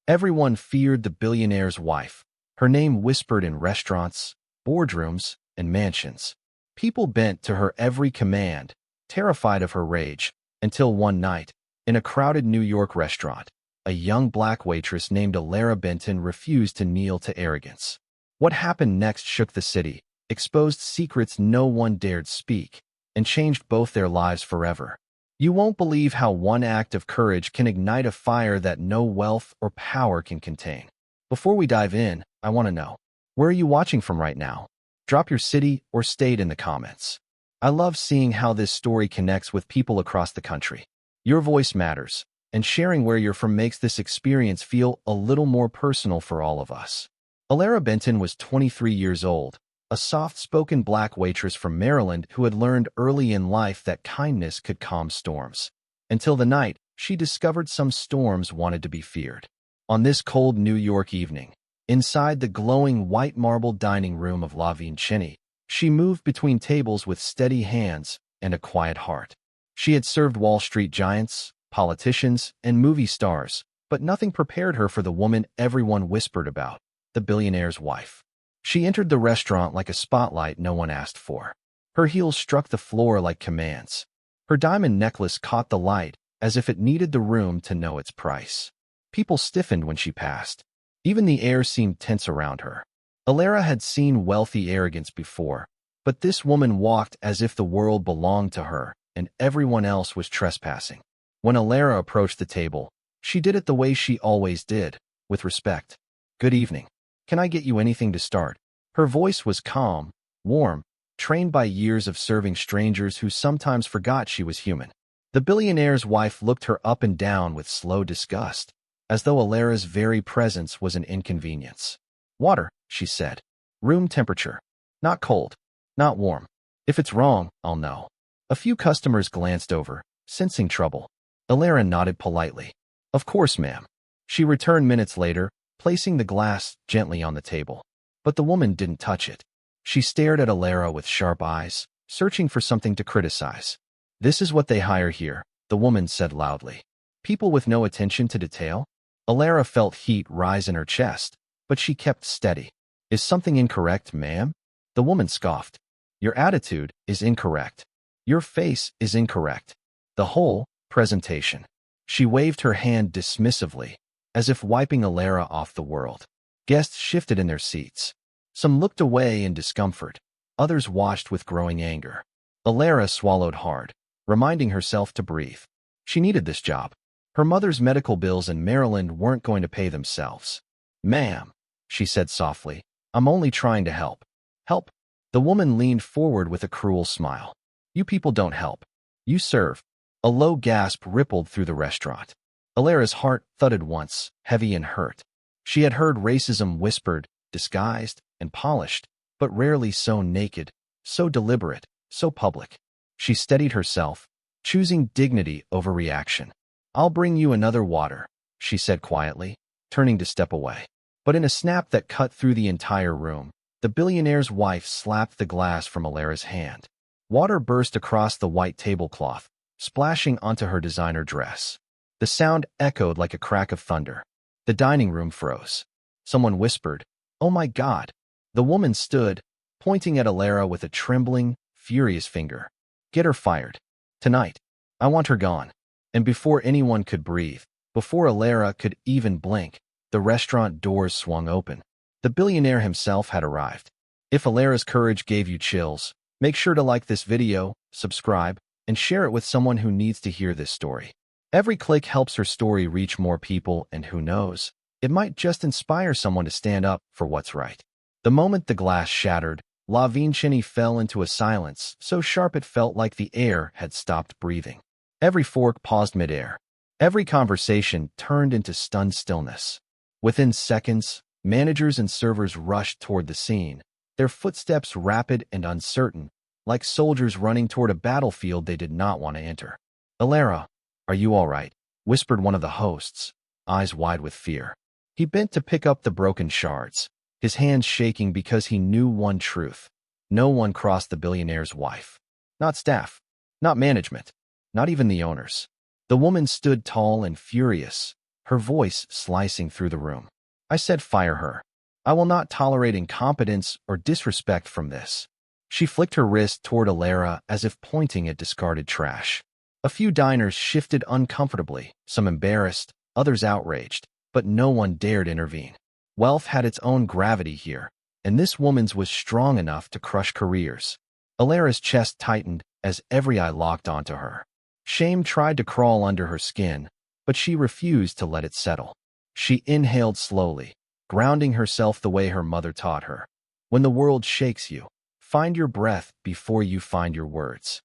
Everyone feared the billionaire's wife. Her name whispered in restaurants, boardrooms, and mansions. People bent to her every command, terrified of her rage, until one night, in a crowded New York restaurant, a young black waitress named Elara Benton refused to kneel to Arrogance. What happened next shook the city, exposed secrets no one dared speak, and changed both their lives forever. You won't believe how one act of courage can ignite a fire that no wealth or power can contain. Before we dive in, I want to know, where are you watching from right now? Drop your city or state in the comments. I love seeing how this story connects with people across the country. Your voice matters, and sharing where you're from makes this experience feel a little more personal for all of us. Elara Benton was 23 years old, a soft-spoken black waitress from Maryland who had learned early in life that kindness could calm storms. Until the night, she discovered some storms wanted to be feared. On this cold New York evening, inside the glowing white marble dining room of La Vincini, she moved between tables with steady hands and a quiet heart. She had served Wall Street giants, politicians, and movie stars, but nothing prepared her for the woman everyone whispered about, the billionaire's wife. She entered the restaurant like a spotlight no one asked for. Her heels struck the floor like commands. Her diamond necklace caught the light as if it needed the room to know its price. People stiffened when she passed. Even the air seemed tense around her. Elara had seen wealthy arrogance before, but this woman walked as if the world belonged to her and everyone else was trespassing. When Elara approached the table, she did it the way she always did, with respect. "Good evening. Can I get you anything to start?" Her voice was calm, warm, trained by years of serving strangers who sometimes forgot she was human. The billionaire's wife looked her up and down with slow disgust, as though Elara's very presence was an inconvenience. "Water," she said. "Room temperature. Not cold. Not warm. If it's wrong, I'll know." A few customers glanced over, sensing trouble. Elara nodded politely. "Of course, ma'am." She returned minutes later, placing the glass gently on the table. But the woman didn't touch it. She stared at Elara with sharp eyes, searching for something to criticize. "This is what they hire here," the woman said loudly. "People with no attention to detail?" Elara felt heat rise in her chest, but she kept steady. "Is something incorrect, ma'am?" The woman scoffed. "Your attitude is incorrect. Your face is incorrect. The whole presentation." She waved her hand dismissively, as if wiping Elara off the world. Guests shifted in their seats. Some looked away in discomfort. Others watched with growing anger. Elara swallowed hard, reminding herself to breathe. She needed this job. Her mother's medical bills in Maryland weren't going to pay themselves. "Ma'am," she said softly, "I'm only trying to help." "Help?" The woman leaned forward with a cruel smile. "You people don't help. You serve." A low gasp rippled through the restaurant. Elara's heart thudded once, heavy and hurt. She had heard racism whispered, disguised, and polished, but rarely so naked, so deliberate, so public. She steadied herself, choosing dignity over reaction. "I'll bring you another water," she said quietly, turning to step away. But in a snap that cut through the entire room, the billionaire's wife slapped the glass from Elara's hand. Water burst across the white tablecloth, splashing onto her designer dress. The sound echoed like a crack of thunder. The dining room froze. Someone whispered, "Oh my God." The woman stood, pointing at Elara with a trembling, furious finger. "Get her fired. Tonight. I want her gone." And before anyone could breathe, before Elara could even blink, the restaurant doors swung open. The billionaire himself had arrived. If Elara's courage gave you chills, make sure to like this video, subscribe, and share it with someone who needs to hear this story. Every click helps her story reach more people, and who knows, it might just inspire someone to stand up for what's right. The moment the glass shattered, La Vincini fell into a silence so sharp it felt like the air had stopped breathing. Every fork paused midair. Every conversation turned into stunned stillness. Within seconds, managers and servers rushed toward the scene, their footsteps rapid and uncertain, like soldiers running toward a battlefield they did not want to enter. "Elara, are you all right?" whispered one of the hosts, eyes wide with fear. He bent to pick up the broken shards, his hands shaking because he knew one truth. No one crossed the billionaire's wife. Not staff, not management, not even the owners. The woman stood tall and furious, her voice slicing through the room. I said fire her. I will not tolerate incompetence or disrespect from this. She flicked her wrist toward Elara as if pointing at discarded trash. A few diners shifted uncomfortably, some embarrassed, others outraged, but no one dared intervene. Wealth had its own gravity here, and this woman's was strong enough to crush careers. Elara's chest tightened as every eye locked onto her. Shame tried to crawl under her skin, but she refused to let it settle. She inhaled slowly, grounding herself the way her mother taught her. When the world shakes you, find your breath before you find your words.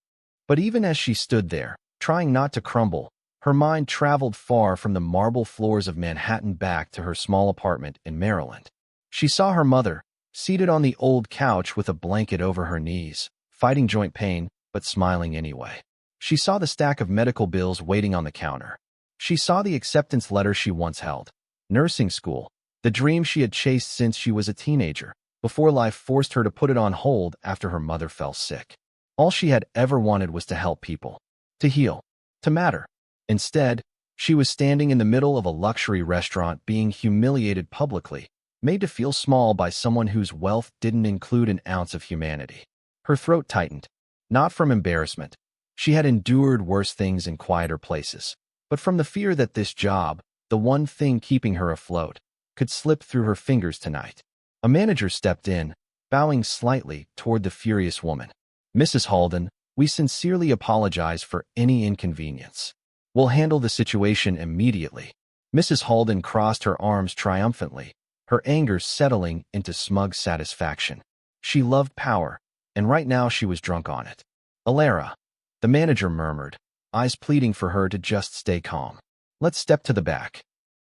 But even as she stood there, trying not to crumble, her mind traveled far from the marble floors of Manhattan back to her small apartment in Maryland. She saw her mother, seated on the old couch with a blanket over her knees, fighting joint pain, but smiling anyway. She saw the stack of medical bills waiting on the counter. She saw the acceptance letter she once held. Nursing school, the dream she had chased since she was a teenager, before life forced her to put it on hold after her mother fell sick. All she had ever wanted was to help people, to heal, to matter. Instead, she was standing in the middle of a luxury restaurant being humiliated publicly, made to feel small by someone whose wealth didn't include an ounce of humanity. Her throat tightened, not from embarrassment. She had endured worse things in quieter places, but from the fear that this job, the one thing keeping her afloat, could slip through her fingers tonight. A manager stepped in, bowing slightly toward the furious woman. "Mrs. Halden, we sincerely apologize for any inconvenience. We'll handle the situation immediately." Mrs. Halden crossed her arms triumphantly, her anger settling into smug satisfaction. She loved power, and right now she was drunk on it. "Elara," the manager murmured, eyes pleading for her to just stay calm. "Let's step to the back."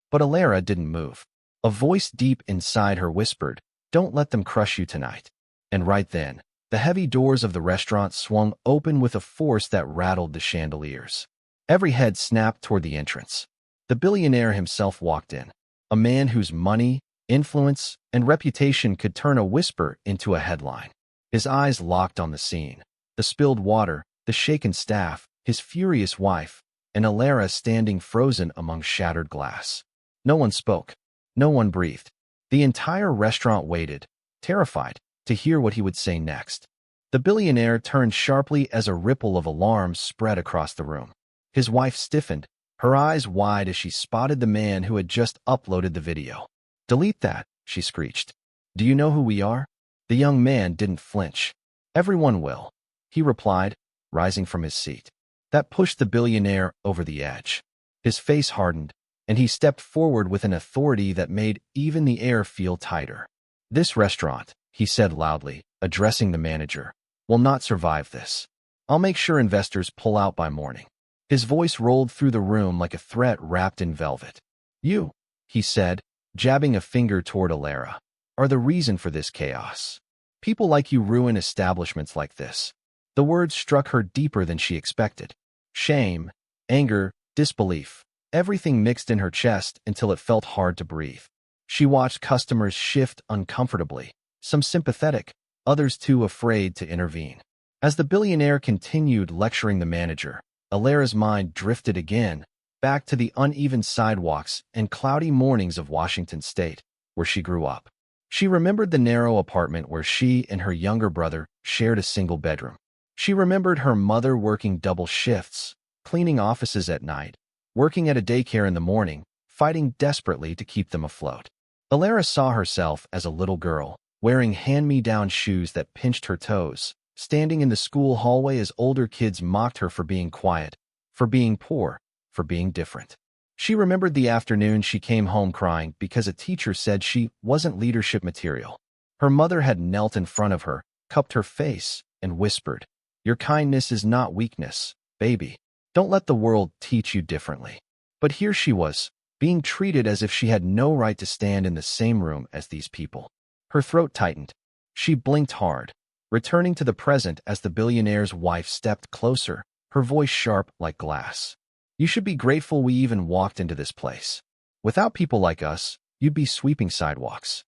But Elara didn't move. A voice deep inside her whispered, "Don't let them crush you tonight." And right then, the heavy doors of the restaurant swung open with a force that rattled the chandeliers. Every head snapped toward the entrance. The billionaire himself walked in, a man whose money, influence, and reputation could turn a whisper into a headline. His eyes locked on the scene, the spilled water, the shaken staff, his furious wife, and Elara standing frozen among shattered glass. No one spoke. No one breathed. The entire restaurant waited, terrified, to hear what he would say next. The billionaire turned sharply as a ripple of alarm spread across the room. His wife stiffened, her eyes wide as she spotted the man who had just uploaded the video. "Delete that," she screeched. "Do you know who we are?" The young man didn't flinch. "Everyone will," he replied, rising from his seat. That pushed the billionaire over the edge. His face hardened, and he stepped forward with an authority that made even the air feel tighter. "This restaurant," he said loudly, addressing the manager, "will not survive this. I'll make sure investors pull out by morning." His voice rolled through the room like a threat wrapped in velvet. "You," he said, jabbing a finger toward Elara, "are the reason for this chaos. People like you ruin establishments like this." The words struck her deeper than she expected. Shame, anger, disbelief, everything mixed in her chest until it felt hard to breathe. She watched customers shift uncomfortably, some sympathetic, others too afraid to intervene. As the billionaire continued lecturing the manager, Elara's mind drifted again, back to the uneven sidewalks and cloudy mornings of Washington State, where she grew up. She remembered the narrow apartment where she and her younger brother shared a single bedroom. She remembered her mother working double shifts, cleaning offices at night, working at a daycare in the morning, fighting desperately to keep them afloat. Elara saw herself as a little girl, wearing hand-me-down shoes that pinched her toes, standing in the school hallway as older kids mocked her for being quiet, for being poor, for being different. She remembered the afternoon she came home crying because a teacher said she wasn't leadership material. Her mother had knelt in front of her, cupped her face, and whispered, "Your kindness is not weakness, baby. Don't let the world teach you differently." But here she was, being treated as if she had no right to stand in the same room as these people. Her throat tightened. She blinked hard, returning to the present as the billionaire's wife stepped closer, her voice sharp like glass. "You should be grateful we even walked into this place. Without people like us, you'd be sweeping sidewalks."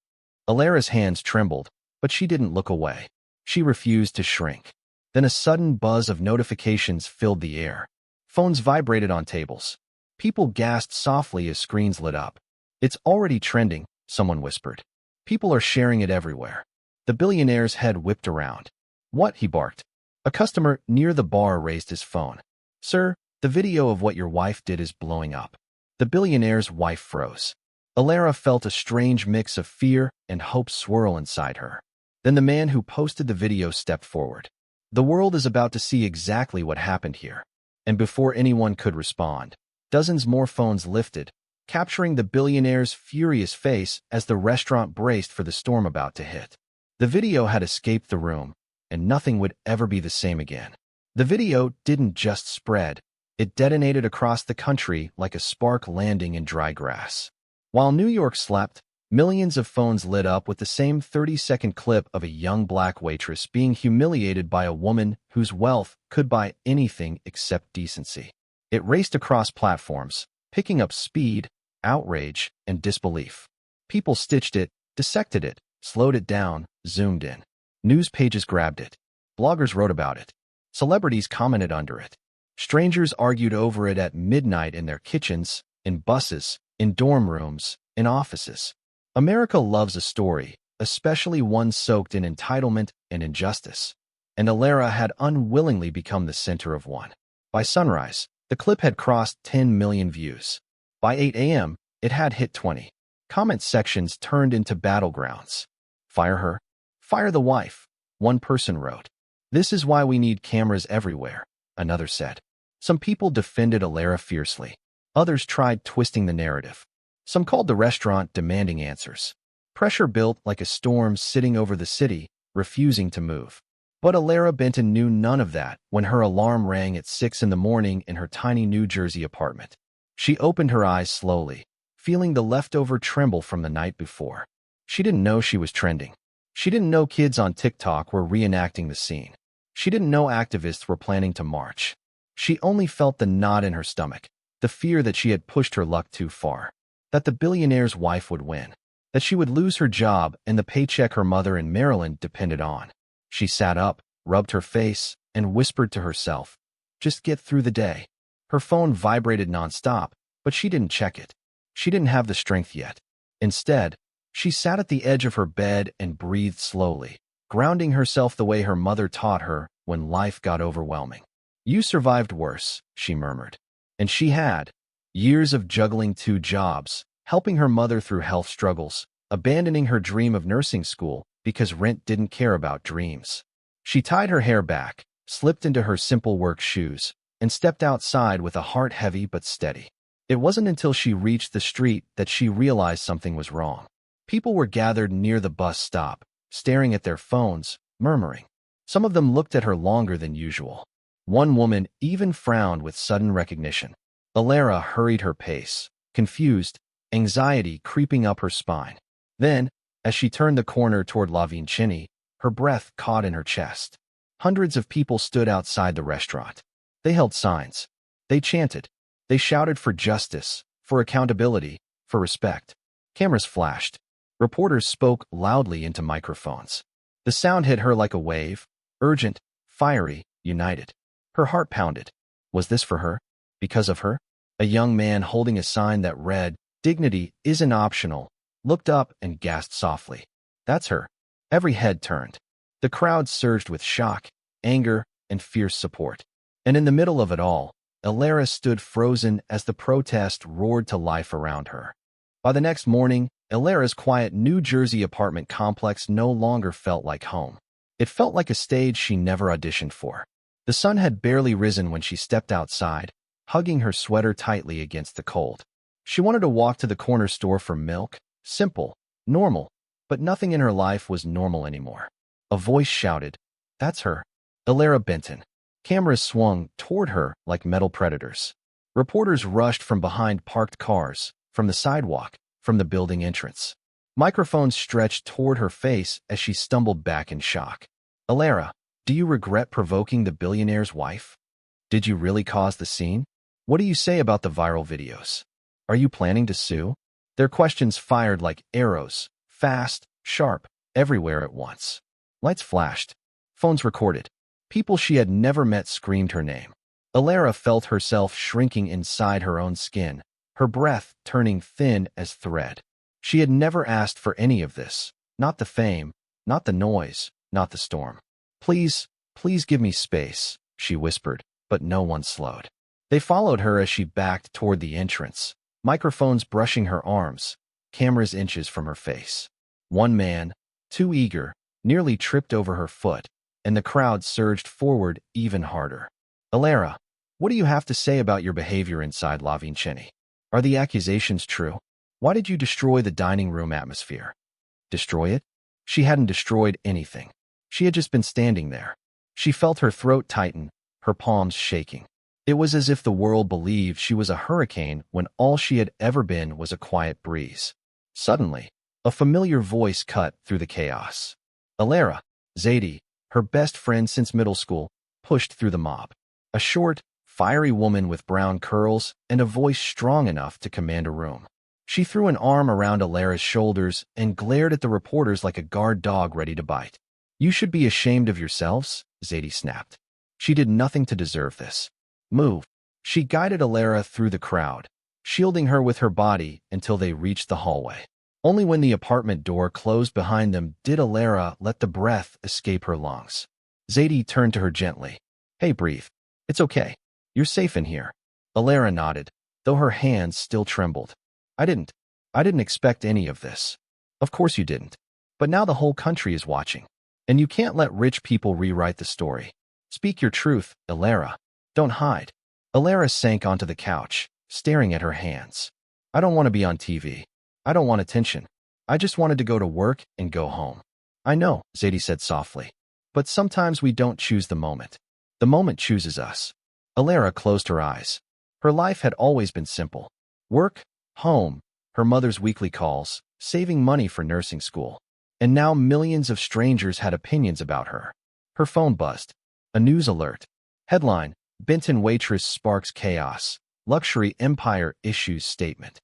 Elara's hands trembled, but she didn't look away. She refused to shrink. Then a sudden buzz of notifications filled the air. Phones vibrated on tables. People gasped softly as screens lit up. "It's already trending," someone whispered. "People are sharing it everywhere." The billionaire's head whipped around. "What?" he barked. A customer near the bar raised his phone. "Sir, the video of what your wife did is blowing up." The billionaire's wife froze. Elara felt a strange mix of fear and hope swirl inside her. Then the man who posted the video stepped forward. "The world is about to see exactly what happened here." And before anyone could respond, dozens more phones lifted, capturing the billionaire's furious face as the restaurant braced for the storm about to hit. The video had escaped the room, and nothing would ever be the same again. The video didn't just spread, it detonated across the country like a spark landing in dry grass. While New York slept, millions of phones lit up with the same 30-second clip of a young black waitress being humiliated by a woman whose wealth could buy anything except decency. It raced across platforms, picking up speed, outrage, and disbelief. People stitched it, dissected it, slowed it down, zoomed in. News pages grabbed it. Bloggers wrote about it. Celebrities commented under it. Strangers argued over it at midnight in their kitchens, in buses, in dorm rooms, in offices. America loves a story, especially one soaked in entitlement and injustice. And Elara had unwillingly become the center of one. By sunrise, the clip had crossed 10 million views. By 8 a.m., it had hit 20. Comment sections turned into battlegrounds. "Fire her. Fire the wife," one person wrote. "This is why we need cameras everywhere," another said. Some people defended Elara fiercely. Others tried twisting the narrative. Some called the restaurant demanding answers. Pressure built like a storm sitting over the city, refusing to move. But Elara Benton knew none of that when her alarm rang at 6 in the morning in her tiny New Jersey apartment. She opened her eyes slowly, feeling the leftover tremble from the night before. She didn't know she was trending. She didn't know kids on TikTok were reenacting the scene. She didn't know activists were planning to march. She only felt the knot in her stomach, the fear that she had pushed her luck too far, that the billionaire's wife would win, that she would lose her job and the paycheck her mother in Maryland depended on. She sat up, rubbed her face, and whispered to herself, "Just get through the day." Her phone vibrated nonstop, but she didn't check it. She didn't have the strength yet. Instead, she sat at the edge of her bed and breathed slowly, grounding herself the way her mother taught her when life got overwhelming. "You survived worse," she murmured. And she had. Years of juggling 2 jobs, helping her mother through health struggles, abandoning her dream of nursing school because rent didn't care about dreams. She tied her hair back, slipped into her simple work shoes, and stepped outside with a heart heavy but steady. It wasn't until she reached the street that she realized something was wrong. People were gathered near the bus stop, staring at their phones, murmuring. Some of them looked at her longer than usual. One woman even frowned with sudden recognition. Elara hurried her pace, confused, anxiety creeping up her spine. Then, as she turned the corner toward La Vincini, her breath caught in her chest. Hundreds of people stood outside the restaurant. They held signs. They chanted. They shouted for justice, for accountability, for respect. Cameras flashed. Reporters spoke loudly into microphones. The sound hit her like a wave, urgent, fiery, united. Her heart pounded. Was this for her? Because of her? A young man holding a sign that read, "Dignity isn't optional," looked up and gasped softly. That's her. Every head turned. The crowd surged with shock, anger, and fierce support. And in the middle of it all, Elara stood frozen as the protest roared to life around her. By the next morning, Elara's quiet New Jersey apartment complex no longer felt like home. It felt like a stage she never auditioned for. The sun had barely risen when she stepped outside, hugging her sweater tightly against the cold. She wanted to walk to the corner store for milk, simple, normal, but nothing in her life was normal anymore. A voice shouted, "That's her, Elara Benton." Cameras swung toward her like metal predators. Reporters rushed from behind parked cars, from the sidewalk, from the building entrance. Microphones stretched toward her face as she stumbled back in shock. "Elara, do you regret provoking the billionaire's wife? Did you really cause the scene? What do you say about the viral videos? Are you planning to sue?" Their questions fired like arrows, fast, sharp, everywhere at once. Lights flashed. Phones recorded. People she had never met screamed her name. Elara felt herself shrinking inside her own skin, her breath turning thin as thread. She had never asked for any of this. Not the fame, not the noise, not the storm. Please, please give me space, she whispered, but no one slowed. They followed her as she backed toward the entrance, microphones brushing her arms, cameras inches from her face. One man, too eager, nearly tripped over her foot, and the crowd surged forward even harder. Elara, what do you have to say about your behavior inside La Vinceni? Are the accusations true? Why did you destroy the dining room atmosphere? Destroy it? She hadn't destroyed anything. She had just been standing there. She felt her throat tighten, her palms shaking. It was as if the world believed she was a hurricane when all she had ever been was a quiet breeze. Suddenly, a familiar voice cut through the chaos. Elara, Zadie, her best friend since middle school, pushed through the mob. A short, fiery woman with brown curls and a voice strong enough to command a room. She threw an arm around Elara's shoulders and glared at the reporters like a guard dog ready to bite. You should be ashamed of yourselves, Zadie snapped. She did nothing to deserve this. Move. She guided Elara through the crowd, shielding her with her body until they reached the hallway. Only when the apartment door closed behind them did Elara let the breath escape her lungs. Zadie turned to her gently. Hey, breathe. It's okay. You're safe in here. Elara nodded, though her hands still trembled. I didn't expect any of this. Of course you didn't. But now the whole country is watching. And you can't let rich people rewrite the story. Speak your truth, Elara. Don't hide. Elara sank onto the couch, staring at her hands. I don't want to be on TV. I don't want attention. I just wanted to go to work and go home. I know, Zadie said softly. But sometimes we don't choose the moment. The moment chooses us. Elara closed her eyes. Her life had always been simple. Work, home, her mother's weekly calls, saving money for nursing school. And now millions of strangers had opinions about her. Her phone buzzed. A news alert. Headline, Benton Waitress sparks chaos. Luxury empire issues statement.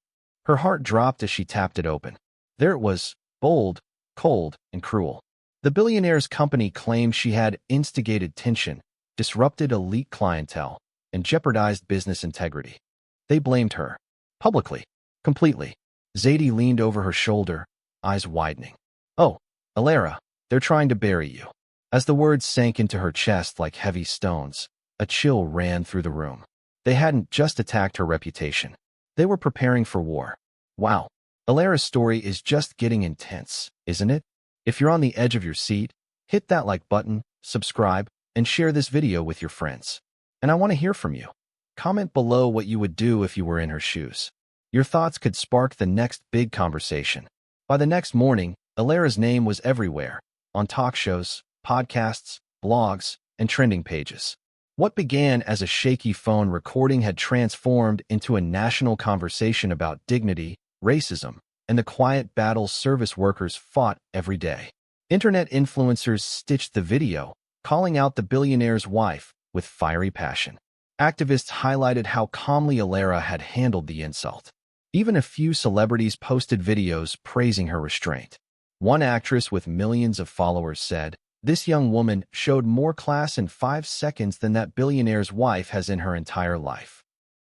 Her heart dropped as she tapped it open. There it was, bold, cold, and cruel. The billionaire's company claimed she had instigated tension, disrupted elite clientele, and jeopardized business integrity. They blamed her. Publicly. Completely. Zadie leaned over her shoulder, eyes widening. Oh, Elara, they're trying to bury you. As the words sank into her chest like heavy stones, a chill ran through the room. They hadn't just attacked her reputation. They were preparing for war. Wow. Elara's story is just getting intense, isn't it? If you're on the edge of your seat, hit that like button, subscribe, and share this video with your friends. And I want to hear from you. Comment below what you would do if you were in her shoes. Your thoughts could spark the next big conversation. By the next morning, Elara's name was everywhere, on talk shows, podcasts, blogs, and trending pages. What began as a shaky phone recording had transformed into a national conversation about dignity, racism, and the quiet battles service workers fought every day. Internet influencers stitched the video, calling out the billionaire's wife with fiery passion. Activists highlighted how calmly Elara had handled the insult. Even a few celebrities posted videos praising her restraint. One actress with millions of followers said, "This young woman showed more class in 5 seconds than that billionaire's wife has in her entire life."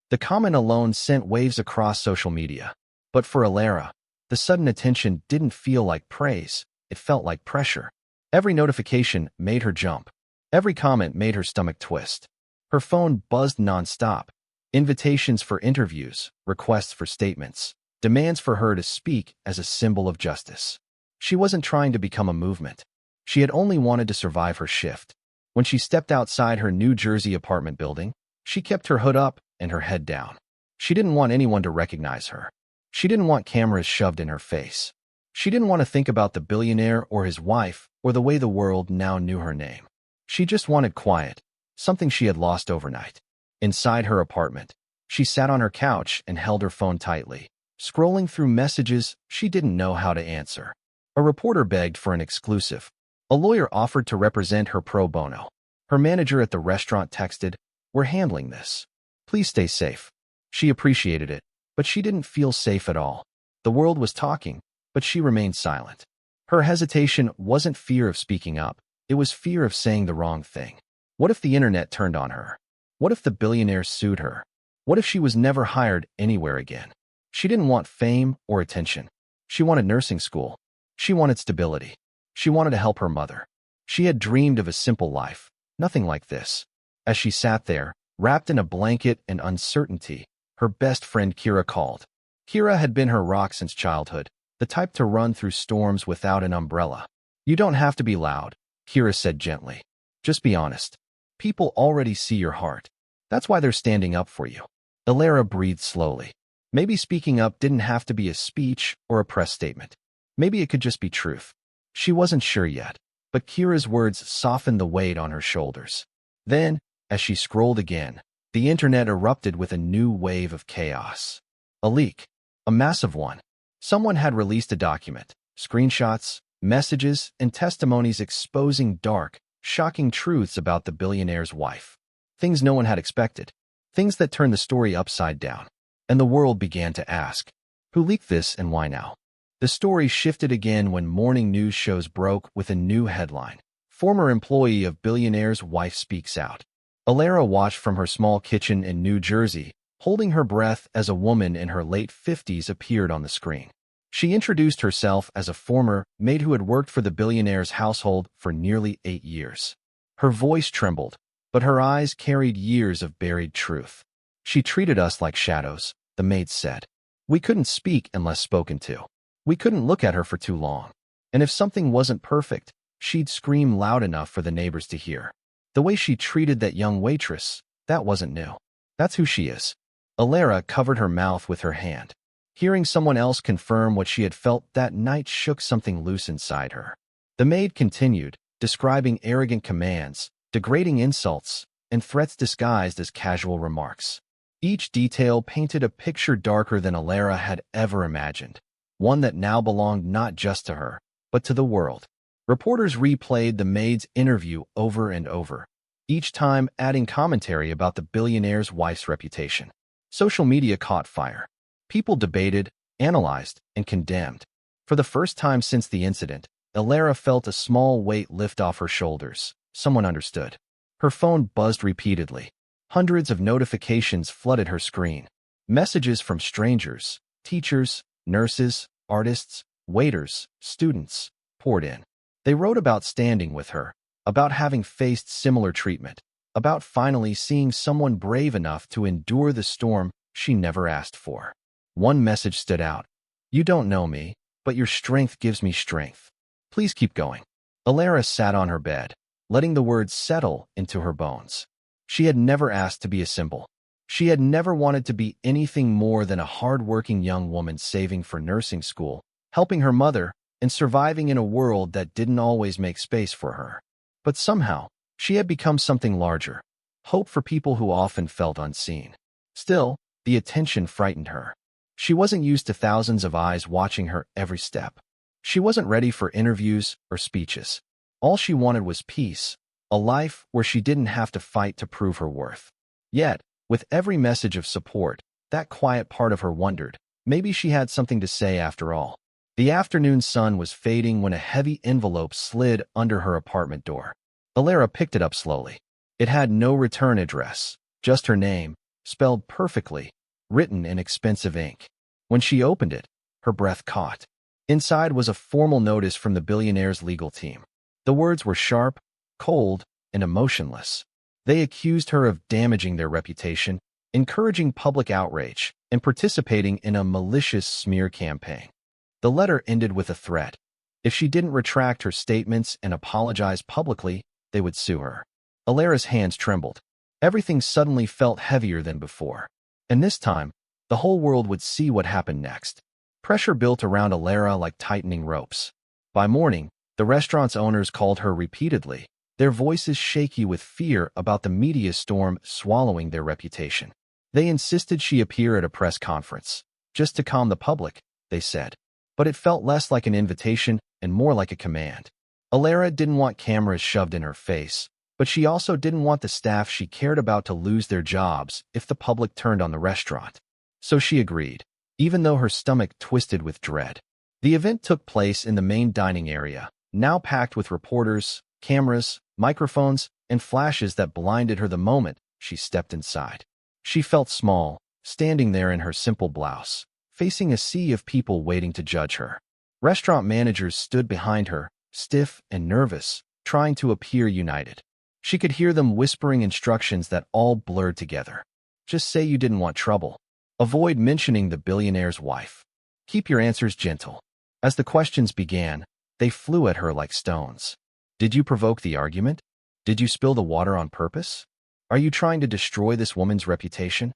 The comment alone sent waves across social media. But for Elara, the sudden attention didn't feel like praise, it felt like pressure. Every notification made her jump. Every comment made her stomach twist. Her phone buzzed nonstop. Invitations for interviews, requests for statements, demands for her to speak as a symbol of justice. She wasn't trying to become a movement. She had only wanted to survive her shift. When she stepped outside her New Jersey apartment building, she kept her hood up and her head down. She didn't want anyone to recognize her. She didn't want cameras shoved in her face. She didn't want to think about the billionaire or his wife or the way the world now knew her name. She just wanted quiet, something she had lost overnight. Inside her apartment, she sat on her couch and held her phone tightly, scrolling through messages she didn't know how to answer. A reporter begged for an exclusive. A lawyer offered to represent her pro bono. Her manager at the restaurant texted, "We're handling this. Please stay safe." She appreciated it, but she didn't feel safe at all. The world was talking, but she remained silent. Her hesitation wasn't fear of speaking up. It was fear of saying the wrong thing. What if the internet turned on her? What if the billionaire sued her? What if she was never hired anywhere again? She didn't want fame or attention. She wanted nursing school. She wanted stability. She wanted to help her mother. She had dreamed of a simple life, nothing like this. As she sat there, wrapped in a blanket and uncertainty, her best friend Kira called. Kira had been her rock since childhood, the type to run through storms without an umbrella. You don't have to be loud, Kira said gently. Just be honest. People already see your heart. That's why they're standing up for you. Elara breathed slowly. Maybe speaking up didn't have to be a speech or a press statement. Maybe it could just be truth. She wasn't sure yet, but Kira's words softened the weight on her shoulders. Then, as she scrolled again, the internet erupted with a new wave of chaos. A leak. A massive one. Someone had released a document, screenshots, messages, and testimonies exposing dark, shocking truths about the billionaire's wife. Things no one had expected. Things that turned the story upside down. And the world began to ask, who leaked this and why now? The story shifted again when morning news shows broke with a new headline. Former employee of billionaire's wife speaks out. Elara watched from her small kitchen in New Jersey, holding her breath as a woman in her late 50s appeared on the screen. She introduced herself as a former maid who had worked for the billionaire's household for nearly 8 years. Her voice trembled, but her eyes carried years of buried truth. She treated us like shadows, the maid said. We couldn't speak unless spoken to. We couldn't look at her for too long. And if something wasn't perfect, she'd scream loud enough for the neighbors to hear. The way she treated that young waitress, that wasn't new. That's who she is. Elara covered her mouth with her hand. Hearing someone else confirm what she had felt that night shook something loose inside her. The maid continued, describing arrogant commands, degrading insults, and threats disguised as casual remarks. Each detail painted a picture darker than Elara had ever imagined, one that now belonged not just to her, but to the world. Reporters replayed the maid's interview over and over, each time adding commentary about the billionaire's wife's reputation. Social media caught fire. People debated, analyzed, and condemned. For the first time since the incident, Elara felt a small weight lift off her shoulders. Someone understood. Her phone buzzed repeatedly. Hundreds of notifications flooded her screen. Messages from strangers, teachers, nurses, artists, waiters, students poured in. They wrote about standing with her, about having faced similar treatment, about finally seeing someone brave enough to endure the storm she never asked for. One message stood out. You don't know me, but your strength gives me strength. Please keep going. Elara sat on her bed, letting the words settle into her bones. She had never asked to be a symbol. She had never wanted to be anything more than a hard-working young woman saving for nursing school, helping her mother, and surviving in a world that didn't always make space for her. But somehow, she had become something larger, hope for people who often felt unseen. Still, the attention frightened her. She wasn't used to thousands of eyes watching her every step. She wasn't ready for interviews or speeches. All she wanted was peace, a life where she didn't have to fight to prove her worth. Yet, with every message of support, that quiet part of her wondered, maybe she had something to say after all. The afternoon sun was fading when a heavy envelope slid under her apartment door. Elara picked it up slowly. It had no return address, just her name, spelled perfectly, written in expensive ink. When she opened it, her breath caught. Inside was a formal notice from the billionaire's legal team. The words were sharp, cold, and emotionless. They accused her of damaging their reputation, encouraging public outrage, and participating in a malicious smear campaign. The letter ended with a threat. If she didn't retract her statements and apologize publicly, they would sue her. Elara's hands trembled. Everything suddenly felt heavier than before. And this time, the whole world would see what happened next. Pressure built around Elara like tightening ropes. By morning, the restaurant's owners called her repeatedly, their voices shaky with fear about the media storm swallowing their reputation. They insisted she appear at a press conference, just to calm the public, they said. But it felt less like an invitation and more like a command. Elara didn't want cameras shoved in her face, but she also didn't want the staff she cared about to lose their jobs if the public turned on the restaurant. So she agreed, even though her stomach twisted with dread. The event took place in the main dining area, now packed with reporters, cameras, microphones, and flashes that blinded her the moment she stepped inside. She felt small, standing there in her simple blouse, facing a sea of people waiting to judge her. Restaurant managers stood behind her, stiff and nervous, trying to appear united. She could hear them whispering instructions that all blurred together. Just say you didn't want trouble. Avoid mentioning the billionaire's wife. Keep your answers gentle. As the questions began, they flew at her like stones. Did you provoke the argument? Did you spill the water on purpose? Are you trying to destroy this woman's reputation?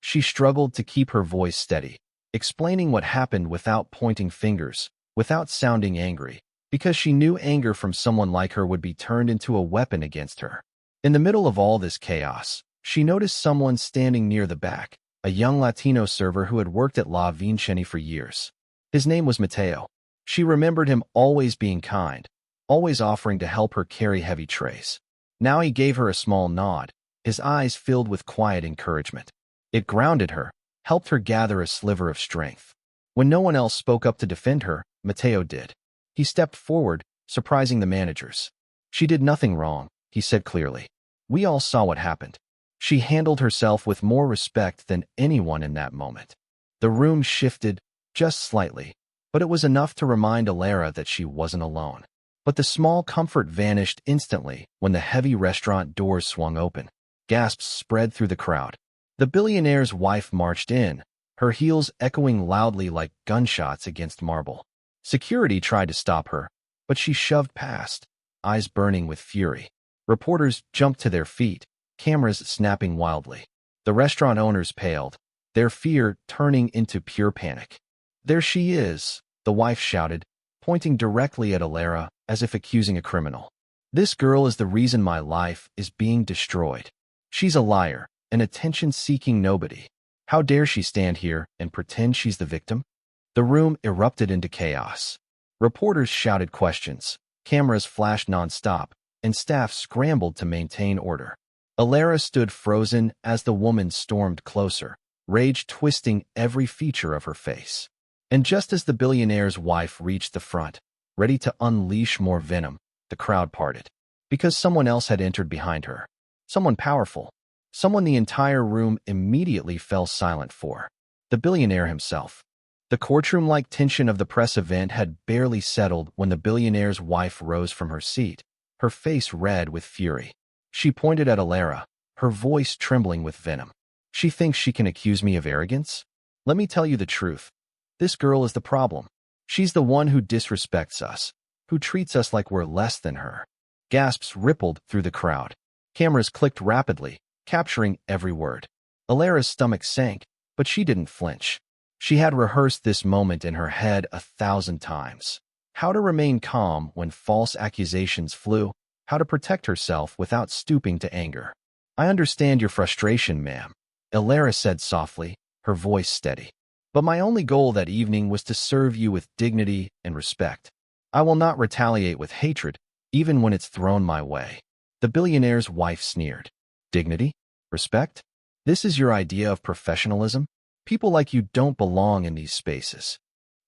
She struggled to keep her voice steady, explaining what happened without pointing fingers, without sounding angry, because she knew anger from someone like her would be turned into a weapon against her. In the middle of all this chaos, she noticed someone standing near the back, a young Latino server who had worked at La Vinceni for years. His name was Mateo. She remembered him always being kind, always offering to help her carry heavy trays. Now he gave her a small nod, his eyes filled with quiet encouragement. It grounded her, helped her gather a sliver of strength. When no one else spoke up to defend her, Mateo did. He stepped forward, surprising the managers. She did nothing wrong, he said clearly. We all saw what happened. She handled herself with more respect than anyone in that moment. The room shifted, just slightly, but it was enough to remind Elara that she wasn't alone. But the small comfort vanished instantly when the heavy restaurant doors swung open. Gasps spread through the crowd. The billionaire's wife marched in, her heels echoing loudly like gunshots against marble. Security tried to stop her, but she shoved past, eyes burning with fury. Reporters jumped to their feet, cameras snapping wildly. The restaurant owners paled, their fear turning into pure panic. There she is, the wife shouted, pointing directly at Elara as if accusing a criminal. This girl is the reason my life is being destroyed. She's a liar, an attention-seeking nobody. How dare she stand here and pretend she's the victim? The room erupted into chaos. Reporters shouted questions, cameras flashed non-stop, and staff scrambled to maintain order. Elara stood frozen as the woman stormed closer, rage twisting every feature of her face. And just as the billionaire's wife reached the front, ready to unleash more venom, the crowd parted. Because someone else had entered behind her. Someone powerful. Someone the entire room immediately fell silent for. The billionaire himself. The courtroom-like tension of the press event had barely settled when the billionaire's wife rose from her seat, her face red with fury. She pointed at Elara, her voice trembling with venom. She thinks she can accuse me of arrogance? Let me tell you the truth. This girl is the problem. She's the one who disrespects us, who treats us like we're less than her. Gasps rippled through the crowd. Cameras clicked rapidly, capturing every word. Elara's stomach sank, but she didn't flinch. She had rehearsed this moment in her head 1,000 times. How to remain calm when false accusations flew, how to protect herself without stooping to anger. I understand your frustration, ma'am, Elara said softly, her voice steady. But my only goal that evening was to serve you with dignity and respect. I will not retaliate with hatred, even when it's thrown my way. The billionaire's wife sneered. Dignity? Respect? This is your idea of professionalism? People like you don't belong in these spaces.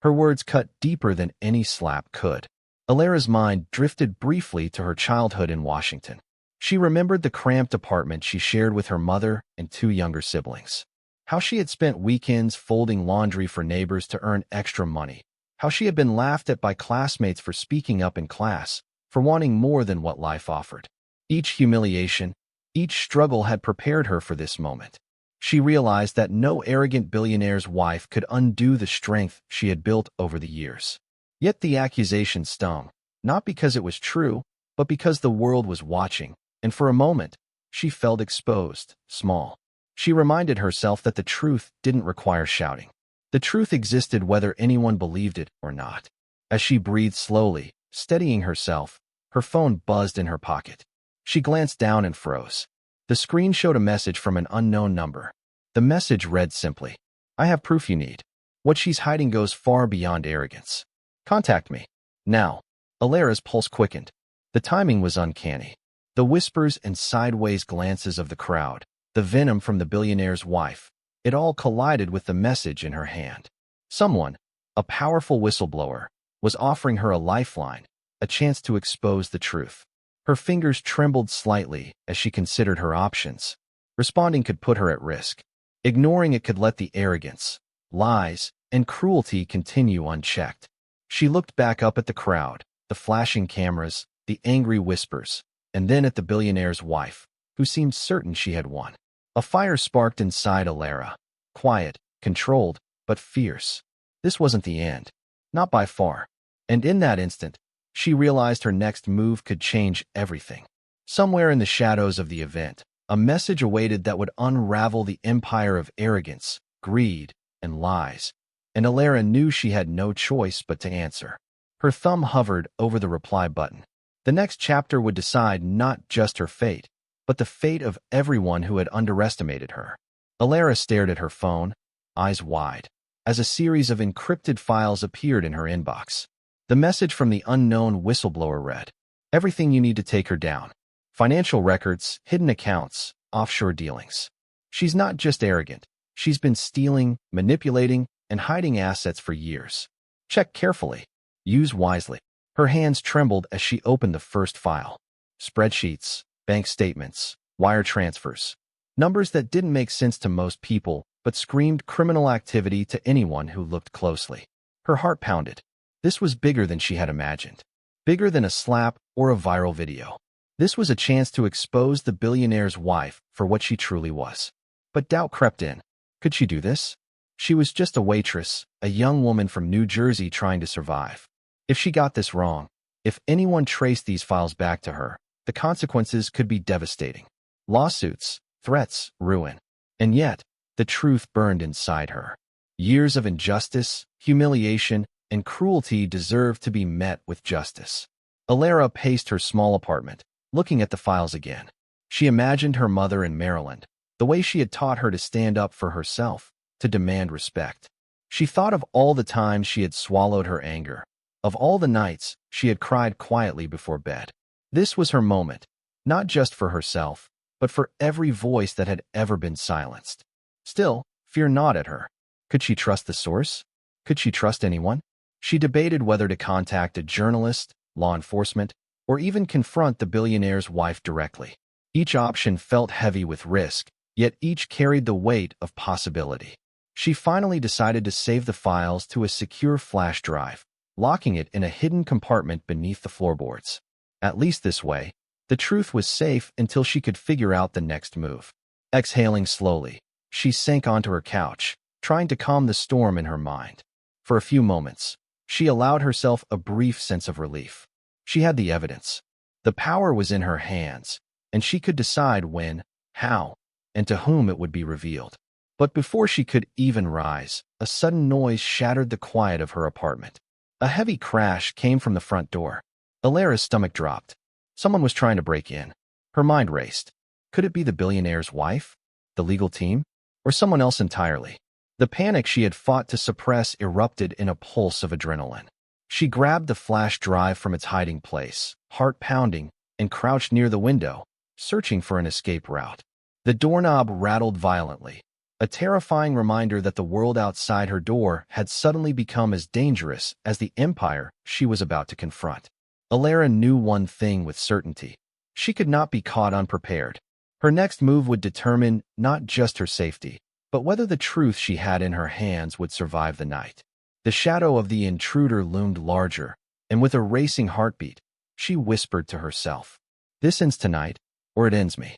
Her words cut deeper than any slap could. Elara's mind drifted briefly to her childhood in Washington. She remembered the cramped apartment she shared with her mother and 2 younger siblings. How she had spent weekends folding laundry for neighbors to earn extra money. How she had been laughed at by classmates for speaking up in class, for wanting more than what life offered. Each humiliation, each struggle had prepared her for this moment. She realized that no arrogant billionaire's wife could undo the strength she had built over the years. Yet the accusation stung, not because it was true, but because the world was watching, and for a moment, she felt exposed, small. She reminded herself that the truth didn't require shouting. The truth existed whether anyone believed it or not. As she breathed slowly, steadying herself, her phone buzzed in her pocket. She glanced down and froze. The screen showed a message from an unknown number. The message read simply, I have proof you need. What she's hiding goes far beyond arrogance. Contact me. Now. Elara's pulse quickened. The timing was uncanny. The whispers and sideways glances of the crowd, the venom from the billionaire's wife, it all collided with the message in her hand. Someone, a powerful whistleblower, was offering her a lifeline, a chance to expose the truth. Her fingers trembled slightly as she considered her options. Responding could put her at risk. Ignoring it could let the arrogance, lies, and cruelty continue unchecked. She looked back up at the crowd, the flashing cameras, the angry whispers, and then at the billionaire's wife, who seemed certain she had won. A fire sparked inside Elara. Quiet, controlled, but fierce. This wasn't the end. Not by far. And in that instant, she realized her next move could change everything. Somewhere in the shadows of the event, a message awaited that would unravel the empire of arrogance, greed, and lies. And Elara knew she had no choice but to answer. Her thumb hovered over the reply button. The next chapter would decide not just her fate, but the fate of everyone who had underestimated her. Elara stared at her phone, eyes wide, as a series of encrypted files appeared in her inbox. The message from the unknown whistleblower read, "Everything you need to take her down. Financial records, hidden accounts, offshore dealings. She's not just arrogant. She's been stealing, manipulating, and hiding assets for years. Check carefully. Use wisely." Her hands trembled as she opened the first file. Spreadsheets, bank statements, wire transfers. Numbers that didn't make sense to most people, but screamed criminal activity to anyone who looked closely. Her heart pounded. This was bigger than she had imagined. Bigger than a slap or a viral video. This was a chance to expose the billionaire's wife for what she truly was. But doubt crept in. Could she do this? She was just a waitress, a young woman from New Jersey trying to survive. If she got this wrong, if anyone traced these files back to her, the consequences could be devastating. Lawsuits, threats, ruin. And yet, the truth burned inside her. Years of injustice, humiliation, and cruelty deserved to be met with justice. Elara paced her small apartment, looking at the files again. She imagined her mother in Maryland, the way she had taught her to stand up for herself, to demand respect. She thought of all the times she had swallowed her anger, of all the nights she had cried quietly before bed. This was her moment, not just for herself, but for every voice that had ever been silenced. Still, fear gnawed at her. Could she trust the source? Could she trust anyone? She debated whether to contact a journalist, law enforcement, or even confront the billionaire's wife directly. Each option felt heavy with risk, yet each carried the weight of possibility. She finally decided to save the files to a secure flash drive, locking it in a hidden compartment beneath the floorboards. At least this way, the truth was safe until she could figure out the next move. Exhaling slowly, she sank onto her couch, trying to calm the storm in her mind. For a few moments, she allowed herself a brief sense of relief. She had the evidence. The power was in her hands, and she could decide when, how, and to whom it would be revealed. But before she could even rise, a sudden noise shattered the quiet of her apartment. A heavy crash came from the front door. Elara's stomach dropped. Someone was trying to break in. Her mind raced. Could it be the billionaire's wife, the legal team, or someone else entirely? The panic she had fought to suppress erupted in a pulse of adrenaline. She grabbed the flash drive from its hiding place, heart pounding, and crouched near the window, searching for an escape route. The doorknob rattled violently, a terrifying reminder that the world outside her door had suddenly become as dangerous as the empire she was about to confront. Elara knew one thing with certainty. She could not be caught unprepared. Her next move would determine not just her safety, but whether the truth she had in her hands would survive the night. The shadow of the intruder loomed larger, and with a racing heartbeat, she whispered to herself, "This ends tonight, or it ends me."